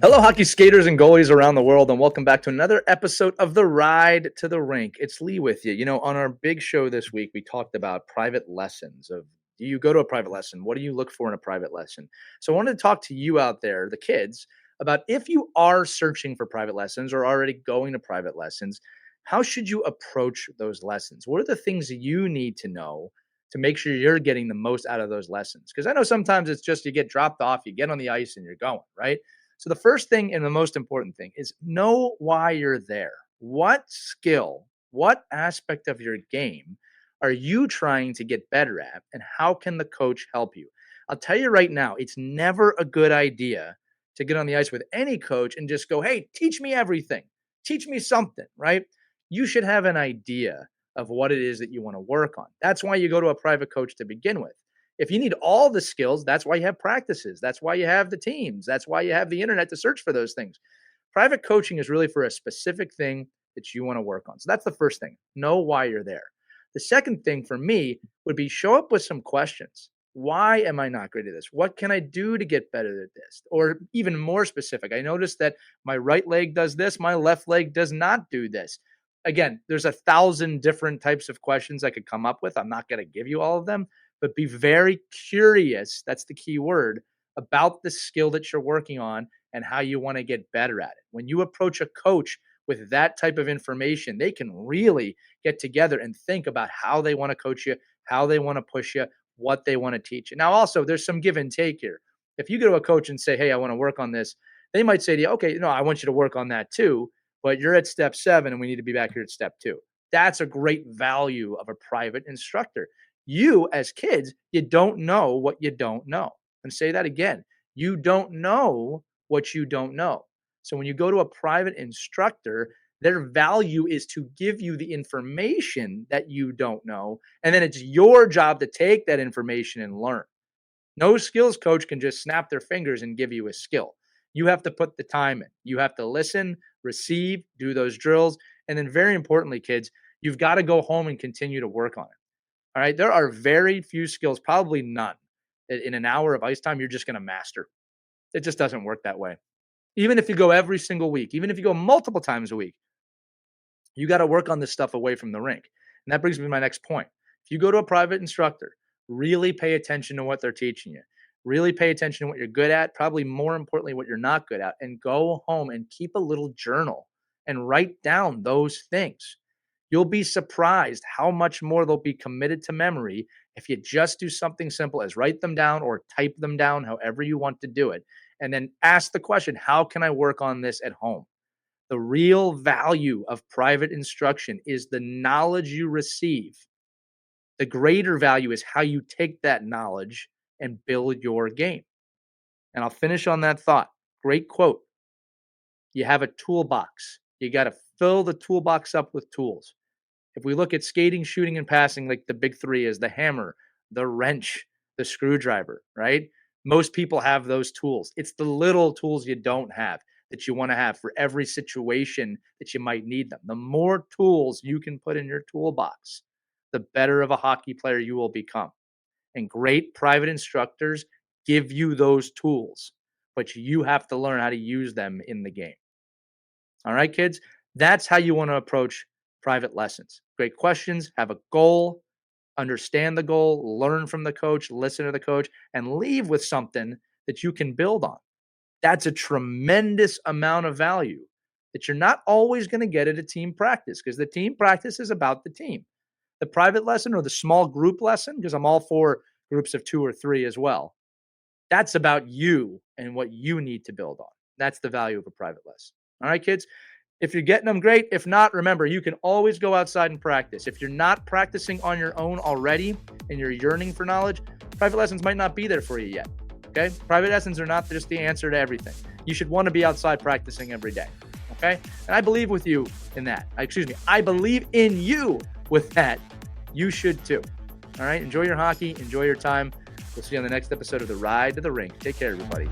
Hello, hockey skaters and goalies around the world, and welcome back to another episode of The Ride to the Rink. It's Lee with you. On our big show this week, we talked about private lessons of do you go to a private lesson? What do you look for in a private lesson? So I wanted to talk to you out there, the kids, about if you are searching for private lessons or already going to private lessons, how should you approach those lessons? What are the things that you need to know to make sure you're getting the most out of those lessons? Because I know sometimes it's just you get dropped off, you get on the ice, and you're going, right? So the first thing and the most important thing is know why you're there. What skill, what aspect of your game are you trying to get better at, and how can the coach help you? I'll tell you right now, it's never a good idea to get on the ice with any coach and just go, hey, teach me everything. Teach me something, right? You should have an idea of what it is that you want to work on. That's why you go to a private coach to begin with. If you need all the skills, that's why you have practices. That's why you have the teams. That's why you have the internet to search for those things. Private coaching is really for a specific thing that you want to work on. So that's the first thing. Know why you're there. The second thing for me would be show up with some questions. Why am I not great at this? What can I do to get better at this? Or even more specific, I noticed that my right leg does this, my left leg does not do this. Again, there's 1,000 different types of questions I could come up with. I'm not going to give you all of them, but be very curious. That's the key word about the skill that you're working on and how you want to get better at it. When you approach a coach with that type of information, they can really get together and think about how they want to coach you, how they want to push you, what they want to teach you. Now, also, there's some give and take here. If you go to a coach and say, hey, I want to work on this, they might say to you, okay, no, I want you to work on that too, but you're at step 7 and we need to be back here at step 2. That's a great value of a private instructor. You, as kids, you don't know what you don't know. And say that again. You don't know what you don't know. So when you go to a private instructor, their value is to give you the information that you don't know. And then it's your job to take that information and learn. No skills coach can just snap their fingers and give you a skill. You have to put the time in. You have to listen, receive, do those drills. And then very importantly, kids, you've got to go home and continue to work on it. All right. There are very few skills, probably none, that in an hour of ice time, you're just going to master. It just doesn't work that way. Even if you go every single week, even if you go multiple times a week, you got to work on this stuff away from the rink. And that brings me to my next point. If you go to a private instructor, really pay attention to what they're teaching you. Really pay attention to what you're good at, probably more importantly, what you're not good at, and go home and keep a little journal and write down those things. You'll be surprised how much more they'll be committed to memory if you just do something simple as write them down or type them down, however you want to do it. And then ask the question, how can I work on this at home? The real value of private instruction is the knowledge you receive. The greater value is how you take that knowledge and build your game. And I'll finish on that thought. Great quote. You have a toolbox. You got to fill the toolbox up with tools. If we look at skating, shooting, and passing, like the big 3 is the hammer, the wrench, the screwdriver, right? Most people have those tools. It's the little tools you don't have that you want to have for every situation that you might need them. The more tools you can put in your toolbox, the better of a hockey player you will become. And great private instructors give you those tools, but you have to learn how to use them in the game. All right, kids, that's how you want to approach private lessons. Great questions, have a goal, understand the goal, learn from the coach, listen to the coach, and leave with something that you can build on. That's a tremendous amount of value that you're not always going to get at a team practice, because the team practice is about the team. The private lesson or the small group lesson, because I'm all for groups of 2 or 3 as well, that's about you and what you need to build on. That's the value of a private lesson. All right, kids? If you're getting them, great. If not, remember, you can always go outside and practice. If you're not practicing on your own already and you're yearning for knowledge, private lessons might not be there for you yet. Okay? Private lessons are not just the answer to everything. You should want to be outside practicing every day. Okay? And I believe with you in that. I believe in you with that. You should too. All right? Enjoy your hockey. Enjoy your time. We'll see you on the next episode of The Ride to the Rink. Take care, everybody.